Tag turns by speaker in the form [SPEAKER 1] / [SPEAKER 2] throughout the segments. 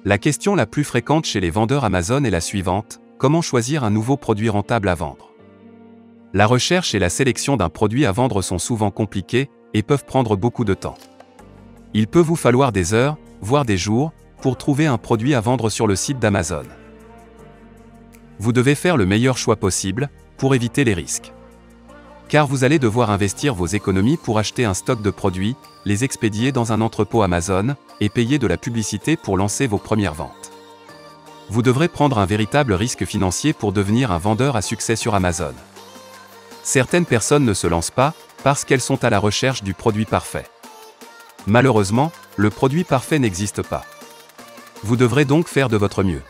[SPEAKER 1] La question la plus fréquente chez les vendeurs Amazon est la suivante: comment choisir un nouveau produit rentable à vendre? La recherche et la sélection d'un produit à vendre sont souvent compliquées et peuvent prendre beaucoup de temps. Il peut vous falloir des heures, voire des jours, pour trouver un produit à vendre sur le site d'Amazon. Vous devez faire le meilleur choix possible pour éviter les risques. Car vous allez devoir investir vos économies pour acheter un stock de produits, les expédier dans un entrepôt Amazon et payer de la publicité pour lancer vos premières ventes. Vous devrez prendre un véritable risque financier pour devenir un vendeur à succès sur Amazon. Certaines personnes ne se lancent pas parce qu'elles sont à la recherche du produit parfait. Malheureusement, le produit parfait n'existe pas. Vous devrez donc faire de votre mieux.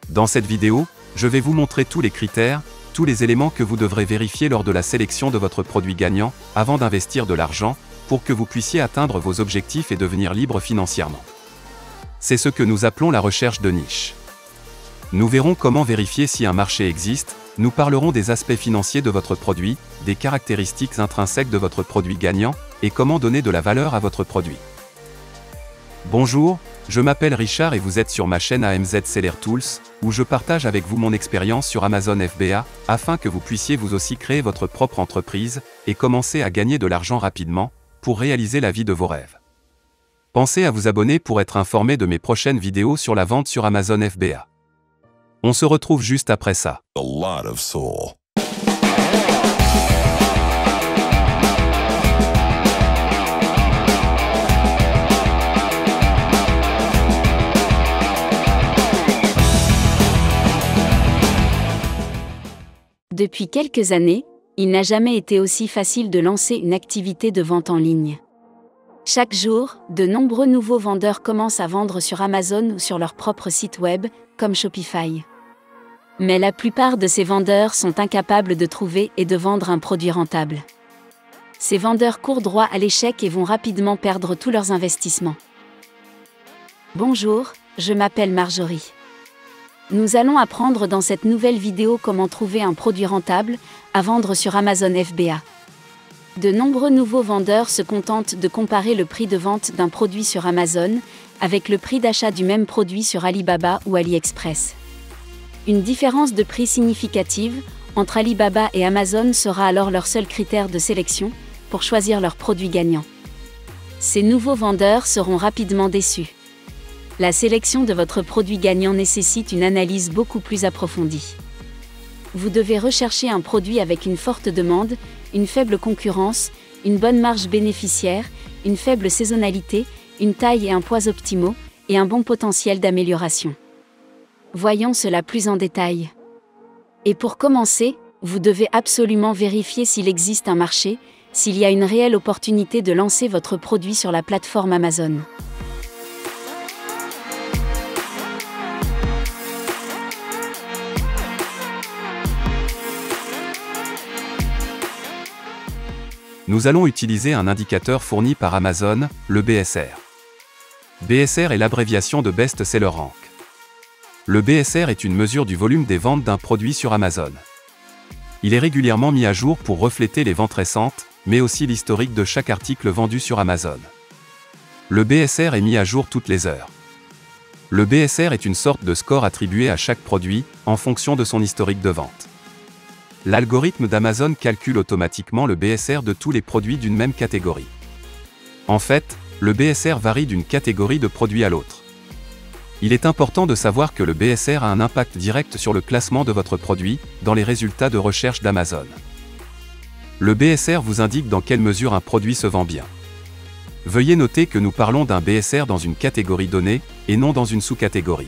[SPEAKER 1] Dans cette vidéo, je vais vous montrer tous les critères, tous les éléments que vous devrez vérifier lors de la sélection de votre produit gagnant, avant d'investir de l'argent, pour que vous puissiez atteindre vos objectifs et devenir libre financièrement. C'est ce que nous appelons la recherche de niche. Nous verrons comment vérifier si un marché existe, nous parlerons des aspects financiers de votre produit, des caractéristiques intrinsèques de votre produit gagnant, et comment donner de la valeur à votre produit. Bonjour, je m'appelle Richard et vous êtes sur ma chaîne AMZ Seller Tools, où je partage avec vous mon expérience sur Amazon FBA, afin que vous puissiez vous aussi créer votre propre entreprise, et commencer à gagner de l'argent rapidement, pour réaliser la vie de vos rêves. Pensez à vous abonner pour être informé de mes prochaines vidéos sur la vente sur Amazon FBA. On se retrouve juste après ça.
[SPEAKER 2] A lot of soul.
[SPEAKER 3] Depuis quelques années, il n'a jamais été aussi facile de lancer une activité de vente en ligne. Chaque jour, de nombreux nouveaux vendeurs commencent à vendre sur Amazon ou sur leur propre site web, comme Shopify. Mais la plupart de ces vendeurs sont incapables de trouver et de vendre un produit rentable. Ces vendeurs courent droit à l'échec et vont rapidement perdre tous leurs investissements. Bonjour, je m'appelle Marjorie. Nous allons apprendre dans cette nouvelle vidéo comment trouver un produit rentable à vendre sur Amazon FBA. De nombreux nouveaux vendeurs se contentent de comparer le prix de vente d'un produit sur Amazon avec le prix d'achat du même produit sur Alibaba ou AliExpress. Une différence de prix significative entre Alibaba et Amazon sera alors leur seul critère de sélection pour choisir leur produit gagnant. Ces nouveaux vendeurs seront rapidement déçus. La sélection de votre produit gagnant nécessite une analyse beaucoup plus approfondie. Vous devez rechercher un produit avec une forte demande, une faible concurrence, une bonne marge bénéficiaire, une faible saisonnalité, une taille et un poids optimaux, et un bon potentiel d'amélioration. Voyons cela plus en détail. Et pour commencer, vous devez absolument vérifier s'il existe un marché, s'il y a une réelle opportunité de lancer votre produit sur la plateforme Amazon.
[SPEAKER 1] Nous allons utiliser un indicateur fourni par Amazon, le BSR. BSR est l'abréviation de Best Seller Rank. Le BSR est une mesure du volume des ventes d'un produit sur Amazon. Il est régulièrement mis à jour pour refléter les ventes récentes, mais aussi l'historique de chaque article vendu sur Amazon. Le BSR est mis à jour toutes les heures. Le BSR est une sorte de score attribué à chaque produit, en fonction de son historique de vente. L'algorithme d'Amazon calcule automatiquement le BSR de tous les produits d'une même catégorie. En fait, le BSR varie d'une catégorie de produits à l'autre. Il est important de savoir que le BSR a un impact direct sur le classement de votre produit, dans les résultats de recherche d'Amazon. Le BSR vous indique dans quelle mesure un produit se vend bien. Veuillez noter que nous parlons d'un BSR dans une catégorie donnée, et non dans une sous-catégorie.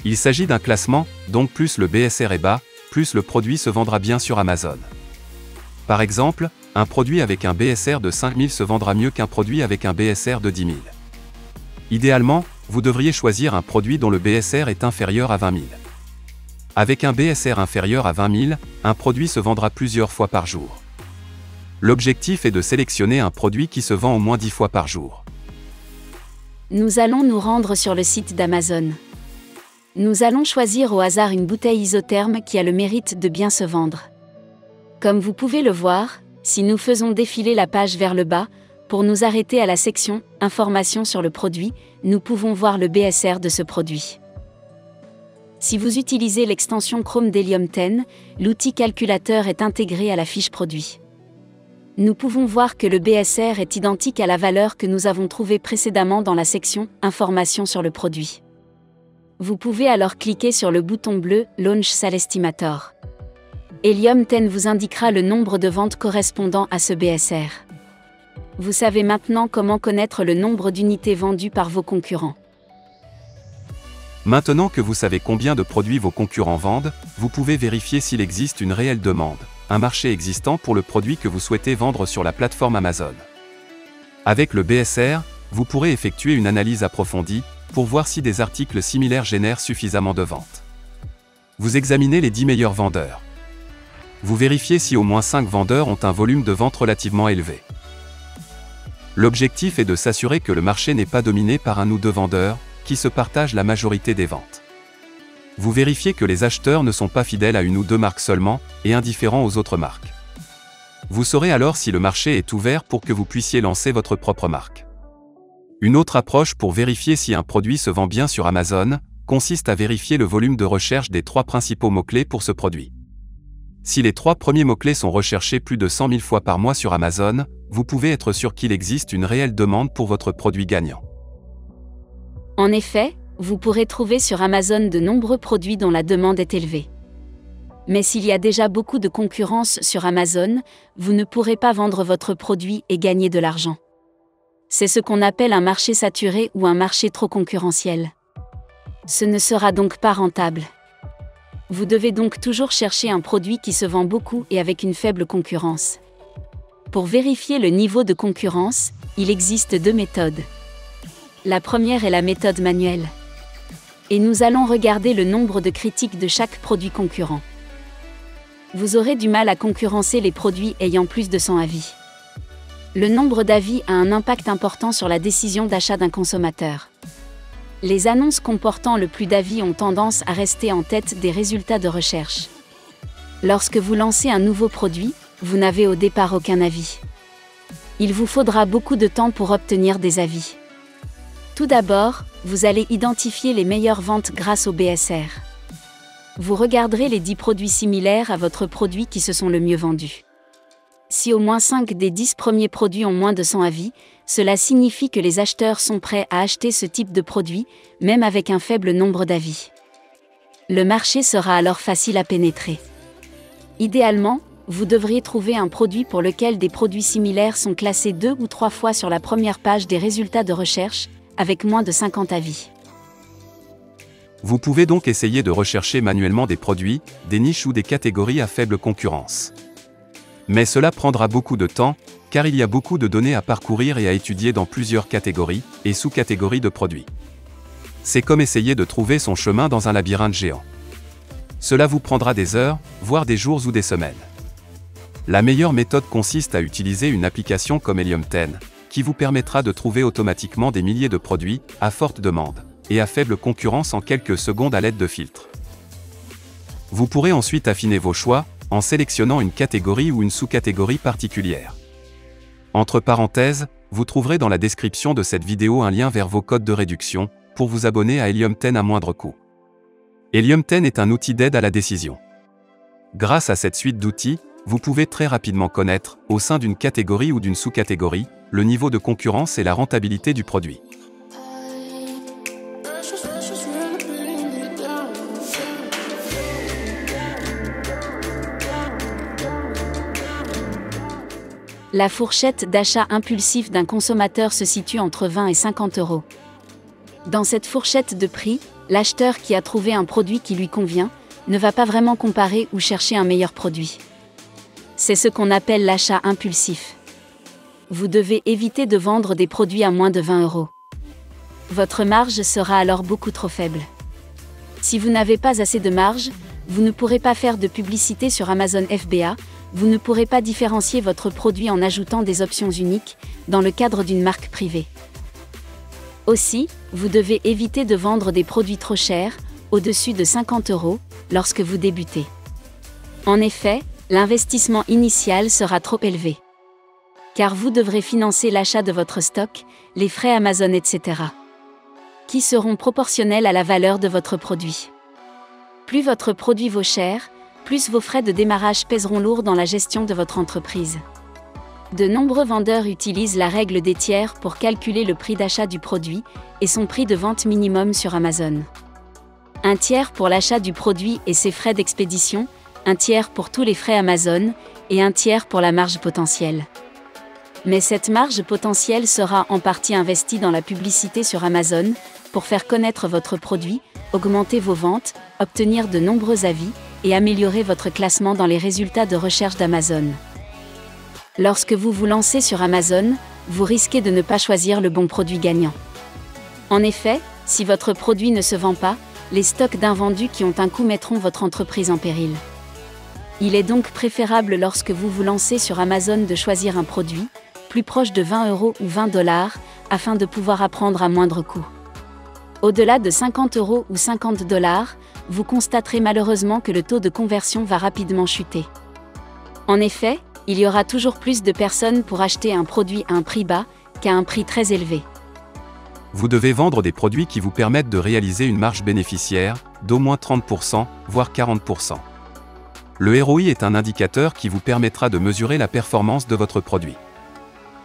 [SPEAKER 1] Il s'agit d'un classement, donc plus le BSR est bas, plus le produit se vendra bien sur Amazon. Par exemple, un produit avec un BSR de 5000 se vendra mieux qu'un produit avec un BSR de 10 000. Idéalement, vous devriez choisir un produit dont le BSR est inférieur à 20 000. Avec un BSR inférieur à 20 000, un produit se vendra plusieurs fois par jour. L'objectif est de sélectionner un produit qui se vend au moins 10 fois par jour.
[SPEAKER 3] Nous allons nous rendre sur le site d'Amazon. Nous allons choisir au hasard une bouteille isotherme qui a le mérite de bien se vendre. Comme vous pouvez le voir, si nous faisons défiler la page vers le bas, Pour nous arrêter à la section « Informations sur le produit », nous pouvons voir le BSR de ce produit. Si vous utilisez l'extension Chrome d'Helium 10, l'outil calculateur est intégré à la fiche produit. Nous pouvons voir que le BSR est identique à la valeur que nous avons trouvée précédemment dans la section « Informations sur le produit ». Vous pouvez alors cliquer sur le bouton bleu « Launch Sales Estimator ». Helium 10 vous indiquera le nombre de ventes correspondant à ce BSR. Vous savez maintenant comment connaître le nombre d'unités vendues par vos concurrents.
[SPEAKER 1] Maintenant que vous savez combien de produits vos concurrents vendent, vous pouvez vérifier s'il existe une réelle demande, un marché existant pour le produit que vous souhaitez vendre sur la plateforme Amazon. Avec le BSR, vous pourrez effectuer une analyse approfondie pour voir si des articles similaires génèrent suffisamment de ventes. Vous examinez les 10 meilleurs vendeurs. Vous vérifiez si au moins 5 vendeurs ont un volume de vente relativement élevé. L'objectif est de s'assurer que le marché n'est pas dominé par un ou deux vendeurs, qui se partagent la majorité des ventes. Vous vérifiez que les acheteurs ne sont pas fidèles à une ou deux marques seulement, et indifférents aux autres marques. Vous saurez alors si le marché est ouvert pour que vous puissiez lancer votre propre marque. Une autre approche pour vérifier si un produit se vend bien sur Amazon, consiste à vérifier le volume de recherche des 3 principaux mots-clés pour ce produit. Si les 3 premiers mots-clés sont recherchés plus de 100 000 fois par mois sur Amazon, vous pouvez être sûr qu'il existe une réelle demande pour votre produit gagnant.
[SPEAKER 3] En effet, vous pourrez trouver sur Amazon de nombreux produits dont la demande est élevée. Mais s'il y a déjà beaucoup de concurrence sur Amazon, vous ne pourrez pas vendre votre produit et gagner de l'argent. C'est ce qu'on appelle un marché saturé ou un marché trop concurrentiel. Ce ne sera donc pas rentable. Vous devez donc toujours chercher un produit qui se vend beaucoup et avec une faible concurrence. Pour vérifier le niveau de concurrence, il existe 2 méthodes. La première est la méthode manuelle. Et nous allons regarder le nombre de critiques de chaque produit concurrent. Vous aurez du mal à concurrencer les produits ayant plus de 100 avis. Le nombre d'avis a un impact important sur la décision d'achat d'un consommateur. Les annonces comportant le plus d'avis ont tendance à rester en tête des résultats de recherche. Lorsque vous lancez un nouveau produit, vous n'avez au départ aucun avis. Il vous faudra beaucoup de temps pour obtenir des avis. Tout d'abord, vous allez identifier les meilleures ventes grâce au BSR. Vous regarderez les 10 produits similaires à votre produit qui se sont le mieux vendus. Si au moins 5 des 10 premiers produits ont moins de 100 avis, cela signifie que les acheteurs sont prêts à acheter ce type de produit, même avec un faible nombre d'avis. Le marché sera alors facile à pénétrer. Idéalement, vous devriez trouver un produit pour lequel des produits similaires sont classés 2 ou 3 fois sur la première page des résultats de recherche, avec moins de 50 avis.
[SPEAKER 1] Vous pouvez donc essayer de rechercher manuellement des produits, des niches ou des catégories à faible concurrence. Mais cela prendra beaucoup de temps, car il y a beaucoup de données à parcourir et à étudier dans plusieurs catégories et sous-catégories de produits. C'est comme essayer de trouver son chemin dans un labyrinthe géant. Cela vous prendra des heures, voire des jours ou des semaines. La meilleure méthode consiste à utiliser une application comme Helium 10, qui vous permettra de trouver automatiquement des milliers de produits, à forte demande, et à faible concurrence en quelques secondes à l'aide de filtres. Vous pourrez ensuite affiner vos choix, en sélectionnant une catégorie ou une sous-catégorie particulière. Entre parenthèses, vous trouverez dans la description de cette vidéo un lien vers vos codes de réduction, pour vous abonner à Helium 10 à moindre coût. Helium 10 est un outil d'aide à la décision. Grâce à cette suite d'outils, vous pouvez très rapidement connaître, au sein d'une catégorie ou d'une sous-catégorie, le niveau de concurrence et la rentabilité du produit.
[SPEAKER 3] La fourchette d'achat impulsif d'un consommateur se situe entre 20 et 50 €. Dans cette fourchette de prix, l'acheteur qui a trouvé un produit qui lui convient, ne va pas vraiment comparer ou chercher un meilleur produit. C'est ce qu'on appelle l'achat impulsif. Vous devez éviter de vendre des produits à moins de 20 €. Votre marge sera alors beaucoup trop faible. Si vous n'avez pas assez de marge, vous ne pourrez pas faire de publicité sur Amazon FBA, vous ne pourrez pas différencier votre produit en ajoutant des options uniques, dans le cadre d'une marque privée. Aussi, vous devez éviter de vendre des produits trop chers, au-dessus de 50 €, lorsque vous débutez. En effet, l'investissement initial sera trop élevé. car vous devrez financer l'achat de votre stock, les frais Amazon, etc., qui seront proportionnels à la valeur de votre produit. Plus votre produit vaut cher, plus vos frais de démarrage pèseront lourd dans la gestion de votre entreprise. De nombreux vendeurs utilisent la règle des tiers pour calculer le prix d'achat du produit et son prix de vente minimum sur Amazon. Un tiers pour l'achat du produit et ses frais d'expédition, un tiers pour tous les frais Amazon et un tiers pour la marge potentielle. Mais cette marge potentielle sera en partie investie dans la publicité sur Amazon pour faire connaître votre produit, augmenter vos ventes, obtenir de nombreux avis et améliorer votre classement dans les résultats de recherche d'Amazon. Lorsque vous vous lancez sur Amazon, vous risquez de ne pas choisir le bon produit gagnant. En effet, si votre produit ne se vend pas, les stocks d'invendus qui ont un coût mettront votre entreprise en péril. Il est donc préférable lorsque vous vous lancez sur Amazon de choisir un produit, plus proche de 20 € ou 20 $, afin de pouvoir apprendre à moindre coût. Au-delà de 50 € ou 50 $, vous constaterez malheureusement que le taux de conversion va rapidement chuter. En effet, il y aura toujours plus de personnes pour acheter un produit à un prix bas qu'à un prix très élevé.
[SPEAKER 1] Vous devez vendre des produits qui vous permettent de réaliser une marge bénéficiaire d'au moins 30%, voire 40%. Le ROI est un indicateur qui vous permettra de mesurer la performance de votre produit.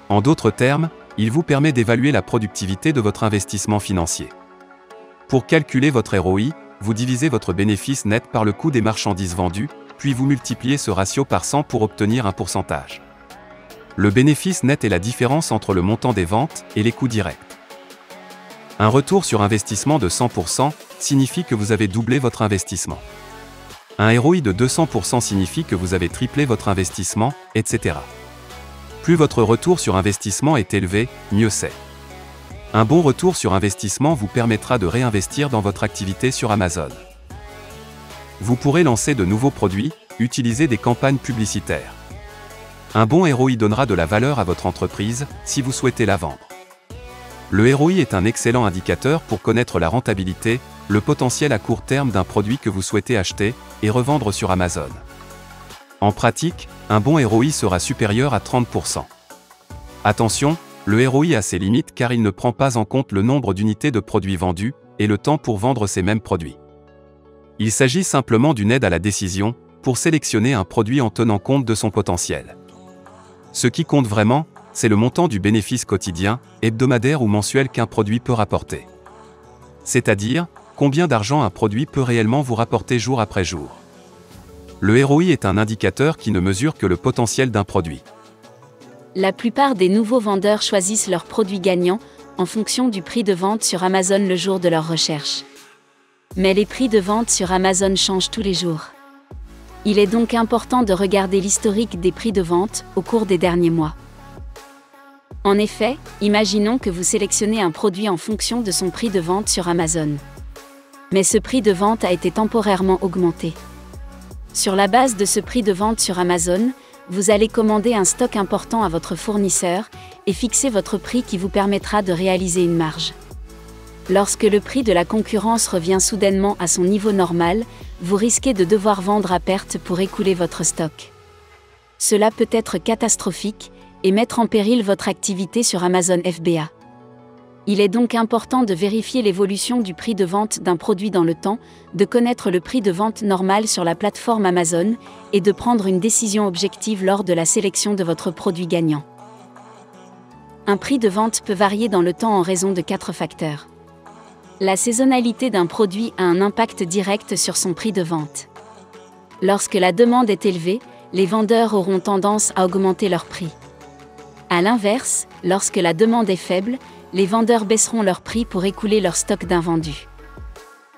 [SPEAKER 1] En d'autres termes, il vous permet d'évaluer la productivité de votre investissement financier. Pour calculer votre ROI, vous divisez votre bénéfice net par le coût des marchandises vendues, puis vous multipliez ce ratio par 100 pour obtenir un pourcentage. Le bénéfice net est la différence entre le montant des ventes et les coûts directs. Un retour sur investissement de 100% signifie que vous avez doublé votre investissement. Un ROI de 200% signifie que vous avez triplé votre investissement, etc. Plus votre retour sur investissement est élevé, mieux c'est. Un bon retour sur investissement vous permettra de réinvestir dans votre activité sur Amazon. Vous pourrez lancer de nouveaux produits, utiliser des campagnes publicitaires. Un bon ROI donnera de la valeur à votre entreprise, si vous souhaitez la vendre. Le ROI est un excellent indicateur pour connaître la rentabilité, le potentiel à court terme d'un produit que vous souhaitez acheter et revendre sur Amazon. En pratique, un bon ROI sera supérieur à 30%. Attention, le ROI a ses limites car il ne prend pas en compte le nombre d'unités de produits vendus et le temps pour vendre ces mêmes produits. Il s'agit simplement d'une aide à la décision, pour sélectionner un produit en tenant compte de son potentiel. Ce qui compte vraiment, c'est le montant du bénéfice quotidien, hebdomadaire ou mensuel qu'un produit peut rapporter. C'est-à-dire, combien d'argent un produit peut réellement vous rapporter jour après jour. Le ROI est un indicateur qui ne mesure que le potentiel d'un produit.
[SPEAKER 3] La plupart des nouveaux vendeurs choisissent leurs produits gagnants en fonction du prix de vente sur Amazon le jour de leur recherche. Mais les prix de vente sur Amazon changent tous les jours. Il est donc important de regarder l'historique des prix de vente au cours des derniers mois. En effet, imaginons que vous sélectionnez un produit en fonction de son prix de vente sur Amazon. Mais ce prix de vente a été temporairement augmenté. Sur la base de ce prix de vente sur Amazon, vous allez commander un stock important à votre fournisseur et fixer votre prix qui vous permettra de réaliser une marge. Lorsque le prix de la concurrence revient soudainement à son niveau normal, vous risquez de devoir vendre à perte pour écouler votre stock. Cela peut être catastrophique et mettre en péril votre activité sur Amazon FBA. Il est donc important de vérifier l'évolution du prix de vente d'un produit dans le temps, de connaître le prix de vente normal sur la plateforme Amazon et de prendre une décision objective lors de la sélection de votre produit gagnant. Un prix de vente peut varier dans le temps en raison de 4 facteurs. La saisonnalité d'un produit a un impact direct sur son prix de vente. Lorsque la demande est élevée, les vendeurs auront tendance à augmenter leur prix. À l'inverse, lorsque la demande est faible, les vendeurs baisseront leur prix pour écouler leur stock d'invendus.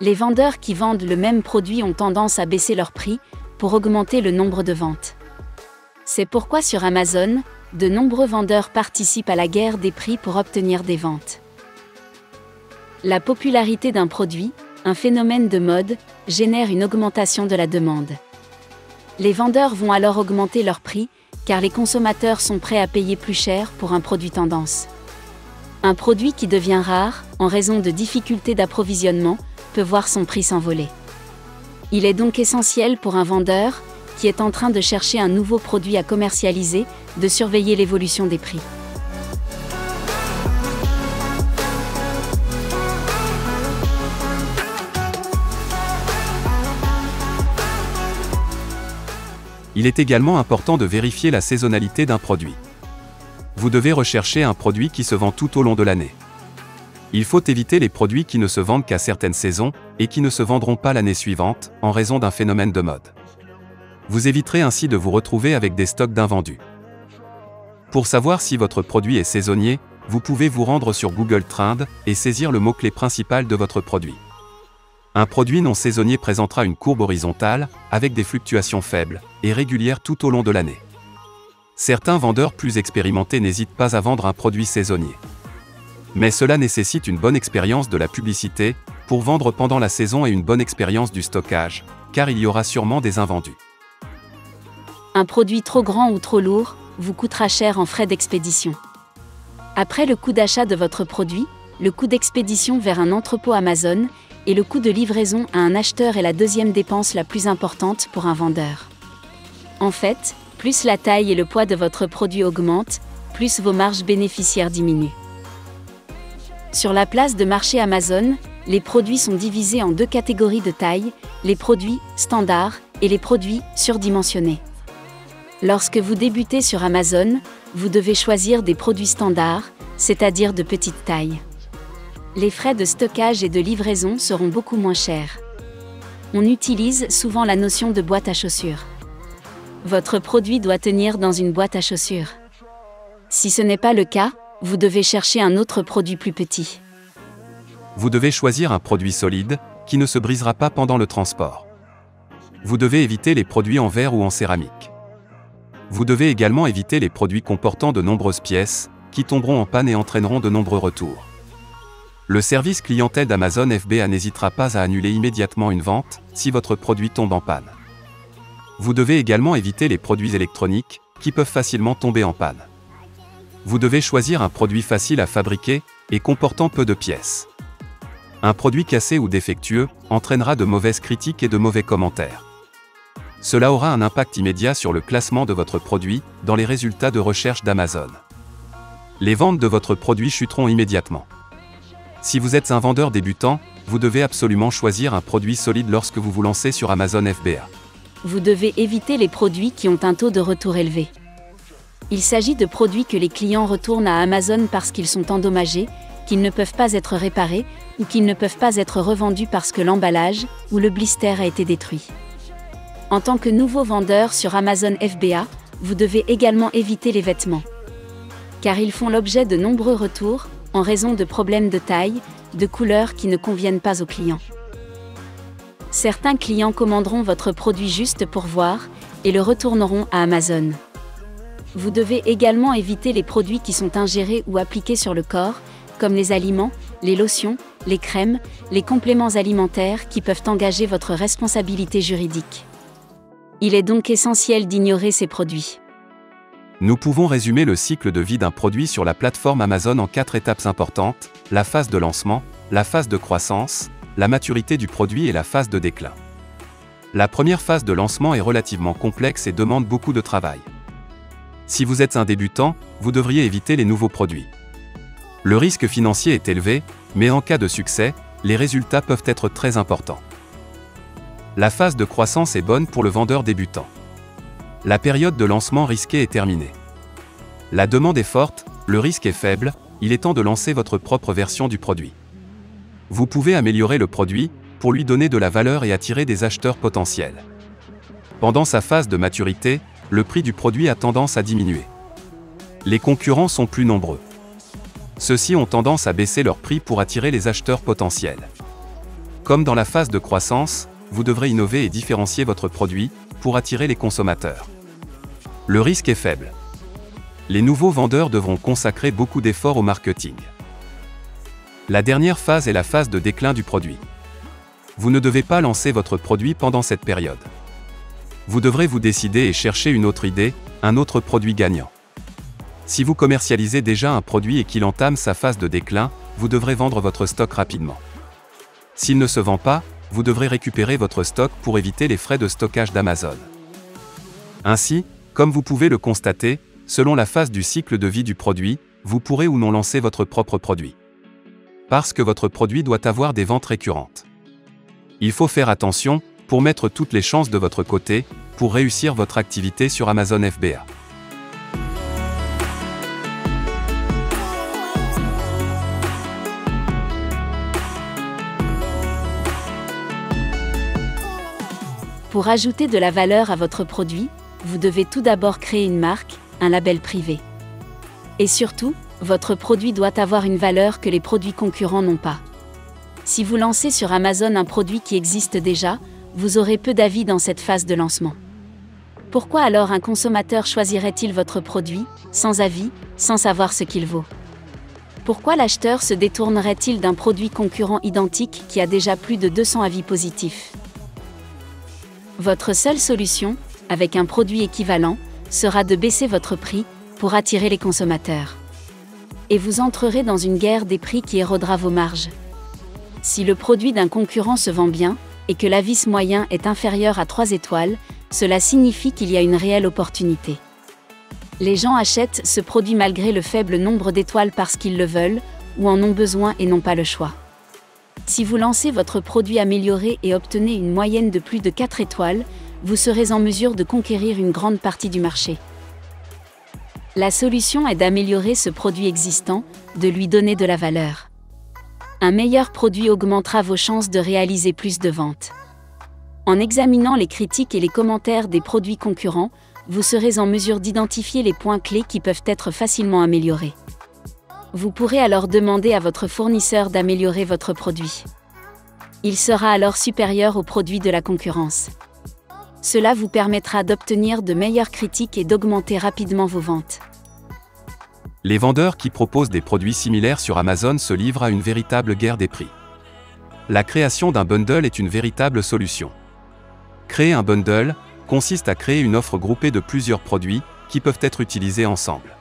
[SPEAKER 3] Les vendeurs qui vendent le même produit ont tendance à baisser leur prix pour augmenter le nombre de ventes. C'est pourquoi sur Amazon, de nombreux vendeurs participent à la guerre des prix pour obtenir des ventes. La popularité d'un produit, un phénomène de mode, génère une augmentation de la demande. Les vendeurs vont alors augmenter leur prix, car les consommateurs sont prêts à payer plus cher pour un produit tendance. Un produit qui devient rare, en raison de difficultés d'approvisionnement, peut voir son prix s'envoler. Il est donc essentiel pour un vendeur, qui est en train de chercher un nouveau produit à commercialiser, de surveiller l'évolution des prix.
[SPEAKER 1] Il est également important de vérifier la saisonnalité d'un produit. Vous devez rechercher un produit qui se vend tout au long de l'année. Il faut éviter les produits qui ne se vendent qu'à certaines saisons et qui ne se vendront pas l'année suivante en raison d'un phénomène de mode. Vous éviterez ainsi de vous retrouver avec des stocks d'invendus. Pour savoir si votre produit est saisonnier, vous pouvez vous rendre sur Google Trends et saisir le mot-clé principal de votre produit. Un produit non saisonnier présentera une courbe horizontale, avec des fluctuations faibles et régulières tout au long de l'année. Certains vendeurs plus expérimentés n'hésitent pas à vendre un produit saisonnier. Mais cela nécessite une bonne expérience de la publicité, pour vendre pendant la saison et une bonne expérience du stockage, car il y aura sûrement des invendus.
[SPEAKER 3] Un produit trop grand ou trop lourd vous coûtera cher en frais d'expédition. Après le coût d'achat de votre produit, le coût d'expédition vers un entrepôt Amazon et le coût de livraison à un acheteur est la deuxième dépense la plus importante pour un vendeur. En fait, plus la taille et le poids de votre produit augmentent, plus vos marges bénéficiaires diminuent. Sur la place de marché Amazon, les produits sont divisés en deux catégories de taille, les produits standards et les produits surdimensionnés. Lorsque vous débutez sur Amazon, vous devez choisir des produits standards, c'est-à-dire de petite taille. Les frais de stockage et de livraison seront beaucoup moins chers. On utilise souvent la notion de boîte à chaussures. Votre produit doit tenir dans une boîte à chaussures. Si ce n'est pas le cas, vous devez chercher un autre produit plus petit.
[SPEAKER 1] Vous devez choisir un produit solide, qui ne se brisera pas pendant le transport. Vous devez éviter les produits en verre ou en céramique. Vous devez également éviter les produits comportant de nombreuses pièces, qui tomberont en panne et entraîneront de nombreux retours. Le service clientèle d'Amazon FBA n'hésitera pas à annuler immédiatement une vente, si votre produit tombe en panne. Vous devez également éviter les produits électroniques, qui peuvent facilement tomber en panne. Vous devez choisir un produit facile à fabriquer, et comportant peu de pièces. Un produit cassé ou défectueux, entraînera de mauvaises critiques et de mauvais commentaires. Cela aura un impact immédiat sur le classement de votre produit, dans les résultats de recherche d'Amazon. Les ventes de votre produit chuteront immédiatement. Si vous êtes un vendeur débutant, vous devez absolument choisir un produit solide lorsque vous vous lancez sur Amazon FBA.
[SPEAKER 3] Vous devez éviter les produits qui ont un taux de retour élevé. Il s'agit de produits que les clients retournent à Amazon parce qu'ils sont endommagés, qu'ils ne peuvent pas être réparés, ou qu'ils ne peuvent pas être revendus parce que l'emballage ou le blister a été détruit. En tant que nouveau vendeur sur Amazon FBA, vous devez également éviter les vêtements. Car ils font l'objet de nombreux retours, en raison de problèmes de taille, de couleurs qui ne conviennent pas aux clients. Certains clients commanderont votre produit juste pour voir, et le retourneront à Amazon. Vous devez également éviter les produits qui sont ingérés ou appliqués sur le corps, comme les aliments, les lotions, les crèmes, les compléments alimentaires qui peuvent engager votre responsabilité juridique. Il est donc essentiel d'ignorer ces produits.
[SPEAKER 1] Nous pouvons résumer le cycle de vie d'un produit sur la plateforme Amazon en 4 étapes importantes: la phase de lancement, la phase de croissance, la maturité du produit et la phase de déclin. La première phase de lancement est relativement complexe et demande beaucoup de travail. Si vous êtes un débutant, vous devriez éviter les nouveaux produits. Le risque financier est élevé, mais en cas de succès, les résultats peuvent être très importants. La phase de croissance est bonne pour le vendeur débutant. La période de lancement risqué est terminée. La demande est forte, le risque est faible, il est temps de lancer votre propre version du produit. Vous pouvez améliorer le produit, pour lui donner de la valeur et attirer des acheteurs potentiels. Pendant sa phase de maturité, le prix du produit a tendance à diminuer. Les concurrents sont plus nombreux. Ceux-ci ont tendance à baisser leur prix pour attirer les acheteurs potentiels. Comme dans la phase de croissance, vous devrez innover et différencier votre produit, pour attirer les consommateurs. Le risque est faible. Les nouveaux vendeurs devront consacrer beaucoup d'efforts au marketing. La dernière phase est la phase de déclin du produit. Vous ne devez pas lancer votre produit pendant cette période. Vous devrez vous décider et chercher une autre idée, un autre produit gagnant. Si vous commercialisez déjà un produit et qu'il entame sa phase de déclin, vous devrez vendre votre stock rapidement. S'il ne se vend pas, vous devrez récupérer votre stock pour éviter les frais de stockage d'Amazon. Ainsi, comme vous pouvez le constater, selon la phase du cycle de vie du produit, vous pourrez ou non lancer votre propre produit. Parce que votre produit doit avoir des ventes récurrentes. Il faut faire attention, pour mettre toutes les chances de votre côté, pour réussir votre activité sur Amazon FBA.
[SPEAKER 3] Pour ajouter de la valeur à votre produit, vous devez tout d'abord créer une marque, un label privé. Et surtout, votre produit doit avoir une valeur que les produits concurrents n'ont pas. Si vous lancez sur Amazon un produit qui existe déjà, vous aurez peu d'avis dans cette phase de lancement. Pourquoi alors un consommateur choisirait-il votre produit, sans avis, sans savoir ce qu'il vaut? Pourquoi l'acheteur se détournerait-il d'un produit concurrent identique qui a déjà plus de 200 avis positifs? Votre seule solution, avec un produit équivalent, sera de baisser votre prix pour attirer les consommateurs. Et vous entrerez dans une guerre des prix qui érodera vos marges. Si le produit d'un concurrent se vend bien, et que l'avis moyen est inférieur à 3 étoiles, cela signifie qu'il y a une réelle opportunité. Les gens achètent ce produit malgré le faible nombre d'étoiles parce qu'ils le veulent, ou en ont besoin et n'ont pas le choix. Si vous lancez votre produit amélioré et obtenez une moyenne de plus de 4 étoiles, vous serez en mesure de conquérir une grande partie du marché. La solution est d'améliorer ce produit existant, de lui donner de la valeur. Un meilleur produit augmentera vos chances de réaliser plus de ventes. En examinant les critiques et les commentaires des produits concurrents, vous serez en mesure d'identifier les points clés qui peuvent être facilement améliorés. Vous pourrez alors demander à votre fournisseur d'améliorer votre produit. Il sera alors supérieur aux produits de la concurrence. Cela vous permettra d'obtenir de meilleures critiques et d'augmenter rapidement vos ventes.
[SPEAKER 1] Les vendeurs qui proposent des produits similaires sur Amazon se livrent à une véritable guerre des prix. La création d'un bundle est une véritable solution. Créer un bundle consiste à créer une offre groupée de plusieurs produits qui peuvent être utilisés ensemble.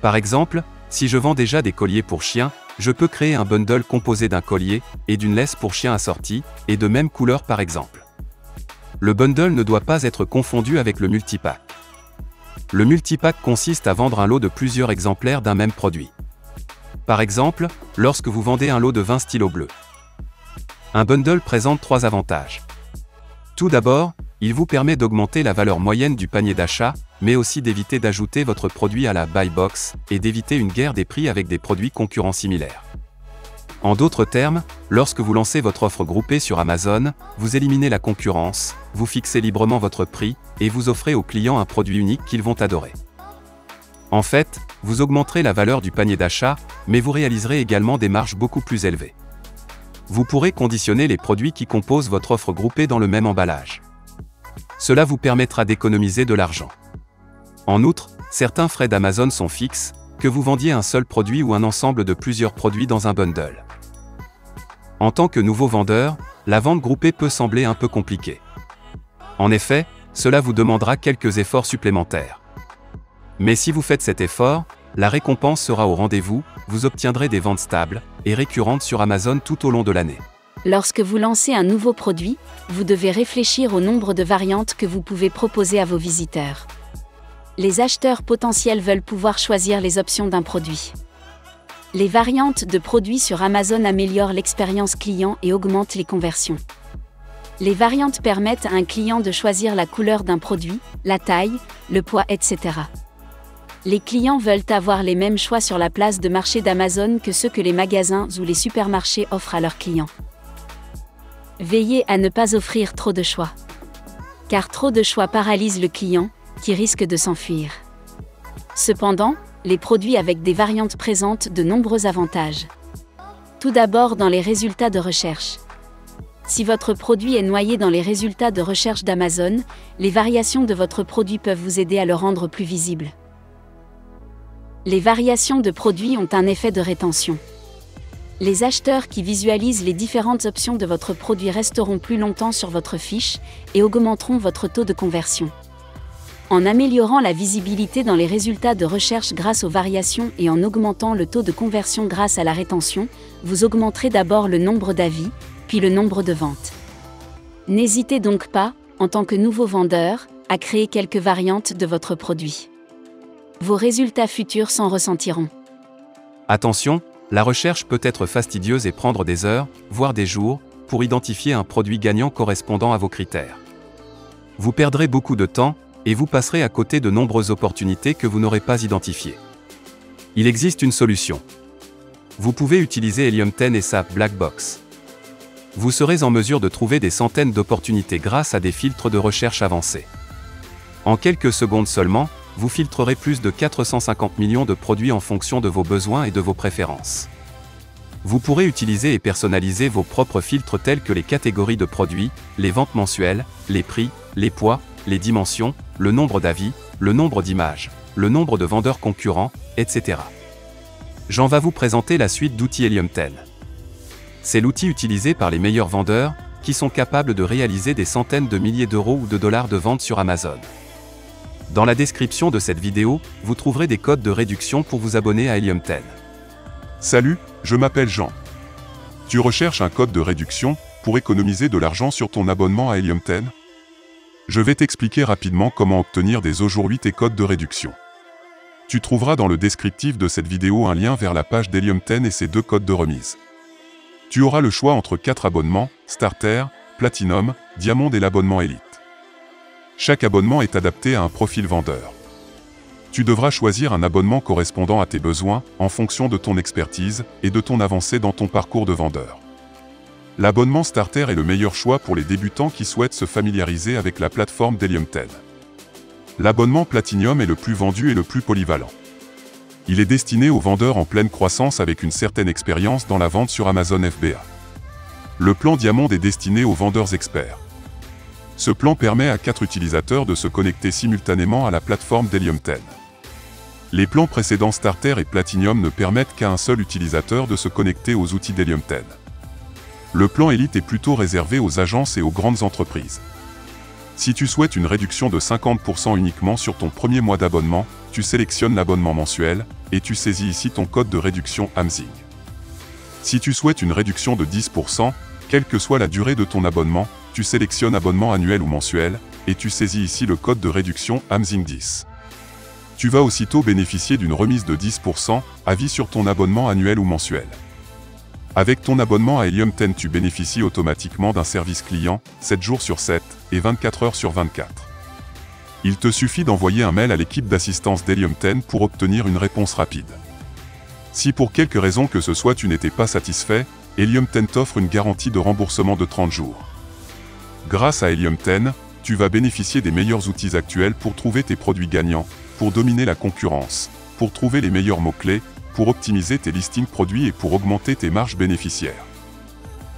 [SPEAKER 1] Par exemple, si je vends déjà des colliers pour chiens, je peux créer un bundle composé d'un collier et d'une laisse pour chien assortie, et de même couleur par exemple. Le bundle ne doit pas être confondu avec le multipack. Le multipack consiste à vendre un lot de plusieurs exemplaires d'un même produit. Par exemple, lorsque vous vendez un lot de 20 stylos bleus. Un bundle présente 3 avantages. Tout d'abord, il vous permet d'augmenter la valeur moyenne du panier d'achat, mais aussi d'éviter d'ajouter votre produit à la buy box et d'éviter une guerre des prix avec des produits concurrents similaires. En d'autres termes, lorsque vous lancez votre offre groupée sur Amazon, vous éliminez la concurrence, vous fixez librement votre prix et vous offrez aux clients un produit unique qu'ils vont adorer. En fait, vous augmenterez la valeur du panier d'achat, mais vous réaliserez également des marges beaucoup plus élevées. Vous pourrez conditionner les produits qui composent votre offre groupée dans le même emballage. Cela vous permettra d'économiser de l'argent. En outre, certains frais d'Amazon sont fixes, que vous vendiez un seul produit ou un ensemble de plusieurs produits dans un bundle. En tant que nouveau vendeur, la vente groupée peut sembler un peu compliquée. En effet, cela vous demandera quelques efforts supplémentaires. Mais si vous faites cet effort, la récompense sera au rendez-vous, vous obtiendrez des ventes stables et récurrentes sur Amazon tout au long de l'année.
[SPEAKER 3] Lorsque vous lancez un nouveau produit, vous devez réfléchir au nombre de variantes que vous pouvez proposer à vos visiteurs. Les acheteurs potentiels veulent pouvoir choisir les options d'un produit. Les variantes de produits sur Amazon améliorent l'expérience client et augmentent les conversions. Les variantes permettent à un client de choisir la couleur d'un produit, la taille, le poids, etc. Les clients veulent avoir les mêmes choix sur la place de marché d'Amazon que ceux que les magasins ou les supermarchés offrent à leurs clients. Veillez à ne pas offrir trop de choix. Car trop de choix paralyse le client, qui risque de s'enfuir. Cependant, les produits avec des variantes présentent de nombreux avantages. Tout d'abord dans les résultats de recherche. Si votre produit est noyé dans les résultats de recherche d'Amazon, les variations de votre produit peuvent vous aider à le rendre plus visible. Les variations de produits ont un effet de rétention. Les acheteurs qui visualisent les différentes options de votre produit resteront plus longtemps sur votre fiche et augmenteront votre taux de conversion. En améliorant la visibilité dans les résultats de recherche grâce aux variations et en augmentant le taux de conversion grâce à la rétention, vous augmenterez d'abord le nombre d'avis, puis le nombre de ventes. N'hésitez donc pas, en tant que nouveau vendeur, à créer quelques variantes de votre produit. Vos résultats futurs s'en ressentiront.
[SPEAKER 1] Attention, la recherche peut être fastidieuse et prendre des heures, voire des jours, pour identifier un produit gagnant correspondant à vos critères. Vous perdrez beaucoup de temps, et vous passerez à côté de nombreuses opportunités que vous n'aurez pas identifiées. Il existe une solution. Vous pouvez utiliser Helium 10 et sa Black Box. Vous serez en mesure de trouver des centaines d'opportunités grâce à des filtres de recherche avancés. En quelques secondes seulement, vous filtrerez plus de 450 millions de produits en fonction de vos besoins et de vos préférences. Vous pourrez utiliser et personnaliser vos propres filtres tels que les catégories de produits, les ventes mensuelles, les prix, les poids, les dimensions, le nombre d'avis, le nombre d'images, le nombre de vendeurs concurrents, etc. J'en vais vous présenter la suite d'outils Helium 10. C'est l'outil utilisé par les meilleurs vendeurs, qui sont capables de réaliser des centaines de milliers d'euros ou de dollars de vente sur Amazon. Dans la description de cette vidéo, vous trouverez des codes de réduction pour vous abonner à Helium 10.
[SPEAKER 2] Salut, je m'appelle Jean. Tu recherches un code de réduction pour économiser de l'argent sur ton abonnement à Helium 10? Je vais t'expliquer rapidement comment obtenir dès aujourd'hui tes codes de réduction. Tu trouveras dans le descriptif de cette vidéo un lien vers la page d'Helium 10 et ses 2 codes de remise. Tu auras le choix entre 4 abonnements, Starter, Platinum, Diamond et l'abonnement Elite. Chaque abonnement est adapté à un profil vendeur. Tu devras choisir un abonnement correspondant à tes besoins, en fonction de ton expertise et de ton avancée dans ton parcours de vendeur. L'abonnement Starter est le meilleur choix pour les débutants qui souhaitent se familiariser avec la plateforme d'Helium 10. L'abonnement Platinum est le plus vendu et le plus polyvalent. Il est destiné aux vendeurs en pleine croissance avec une certaine expérience dans la vente sur Amazon FBA. Le plan Diamond est destiné aux vendeurs experts. Ce plan permet à 4 utilisateurs de se connecter simultanément à la plateforme d'Helium 10. Les plans précédents Starter et Platinum ne permettent qu'à un seul utilisateur de se connecter aux outils d'Helium 10. Le plan Elite est plutôt réservé aux agences et aux grandes entreprises. Si tu souhaites une réduction de 50% uniquement sur ton premier mois d'abonnement, tu sélectionnes l'abonnement mensuel, et tu saisis ici ton code de réduction Amazing. Si tu souhaites une réduction de 10%, quelle que soit la durée de ton abonnement, tu sélectionnes abonnement annuel ou mensuel, et tu saisis ici le code de réduction Amazing 10. Tu vas aussitôt bénéficier d'une remise de 10% à vie sur ton abonnement annuel ou mensuel. Avec ton abonnement à Helium 10, tu bénéficies automatiquement d'un service client, 7 jours sur 7 et 24 heures sur 24. Il te suffit d'envoyer un mail à l'équipe d'assistance d'Helium 10 pour obtenir une réponse rapide. Si pour quelque raison que ce soit tu n'étais pas satisfait, Helium 10 t'offre une garantie de remboursement de 30 jours. Grâce à Helium 10, tu vas bénéficier des meilleurs outils actuels pour trouver tes produits gagnants, pour dominer la concurrence, pour trouver les meilleurs mots-clés, pour optimiser tes listings produits et pour augmenter tes marges bénéficiaires.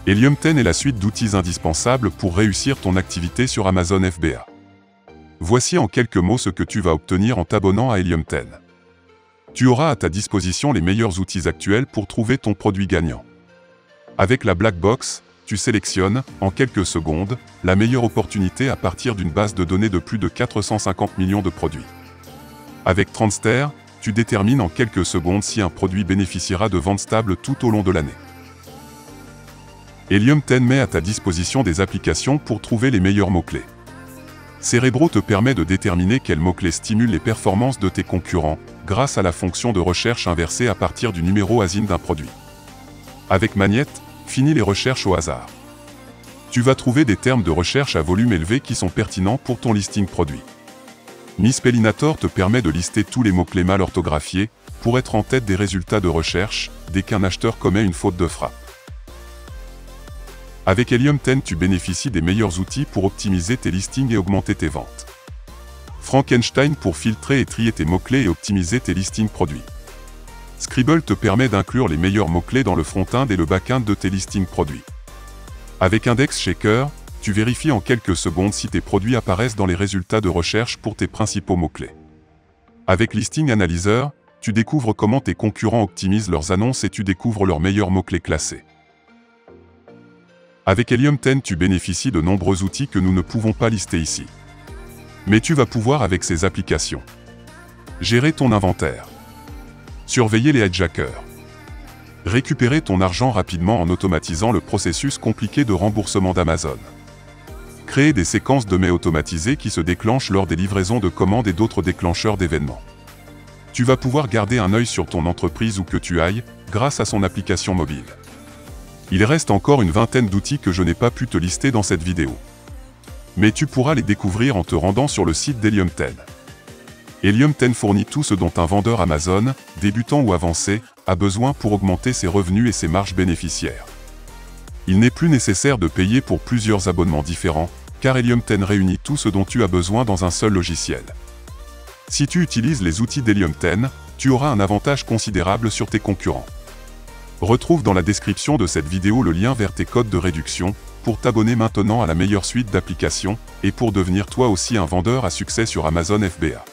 [SPEAKER 2] Helium 10 est la suite d'outils indispensables pour réussir ton activité sur Amazon FBA. Voici en quelques mots ce que tu vas obtenir en t'abonnant à Helium 10. Tu auras à ta disposition les meilleurs outils actuels pour trouver ton produit gagnant. Avec la Black Box, tu sélectionnes, en quelques secondes, la meilleure opportunité à partir d'une base de données de plus de 450 millions de produits. Avec Transster, tu détermines en quelques secondes si un produit bénéficiera de ventes stables tout au long de l'année. Helium 10 met à ta disposition des applications pour trouver les meilleurs mots-clés. Cerebro te permet de déterminer quels mots-clés stimulent les performances de tes concurrents, grâce à la fonction de recherche inversée à partir du numéro ASIN d'un produit. Avec Magnette, finis les recherches au hasard. Tu vas trouver des termes de recherche à volume élevé qui sont pertinents pour ton listing produit. Misspellinator te permet de lister tous les mots-clés mal orthographiés, pour être en tête des résultats de recherche, dès qu'un acheteur commet une faute de frappe. Avec Helium 10, tu bénéficies des meilleurs outils pour optimiser tes listings et augmenter tes ventes. Frankenstein pour filtrer et trier tes mots-clés et optimiser tes listings produits. Scribble te permet d'inclure les meilleurs mots-clés dans le front-end et le back-end de tes listings produits. Avec Index Shaker, tu vérifies en quelques secondes si tes produits apparaissent dans les résultats de recherche pour tes principaux mots-clés. Avec Listing Analyzer, tu découvres comment tes concurrents optimisent leurs annonces et tu découvres leurs meilleurs mots-clés classés. Avec Helium 10, tu bénéficies de nombreux outils que nous ne pouvons pas lister ici. Mais tu vas pouvoir avec ces applications gérer ton inventaire, surveiller les hijackers, récupérer ton argent rapidement en automatisant le processus compliqué de remboursement d'Amazon, Créer des séquences de mails automatisées qui se déclenchent lors des livraisons de commandes et d'autres déclencheurs d'événements. Tu vas pouvoir garder un œil sur ton entreprise où que tu ailles, grâce à son application mobile. Il reste encore une vingtaine d'outils que je n'ai pas pu te lister dans cette vidéo. Mais tu pourras les découvrir en te rendant sur le site d'Helium 10. Helium 10 fournit tout ce dont un vendeur Amazon, débutant ou avancé, a besoin pour augmenter ses revenus et ses marges bénéficiaires. Il n'est plus nécessaire de payer pour plusieurs abonnements différents, car Helium 10 réunit tout ce dont tu as besoin dans un seul logiciel. Si tu utilises les outils d'Helium 10, tu auras un avantage considérable sur tes concurrents. Retrouve dans la description de cette vidéo le lien vers tes codes de réduction, pour t'abonner maintenant à la meilleure suite d'applications, et pour devenir toi aussi un vendeur à succès sur Amazon FBA.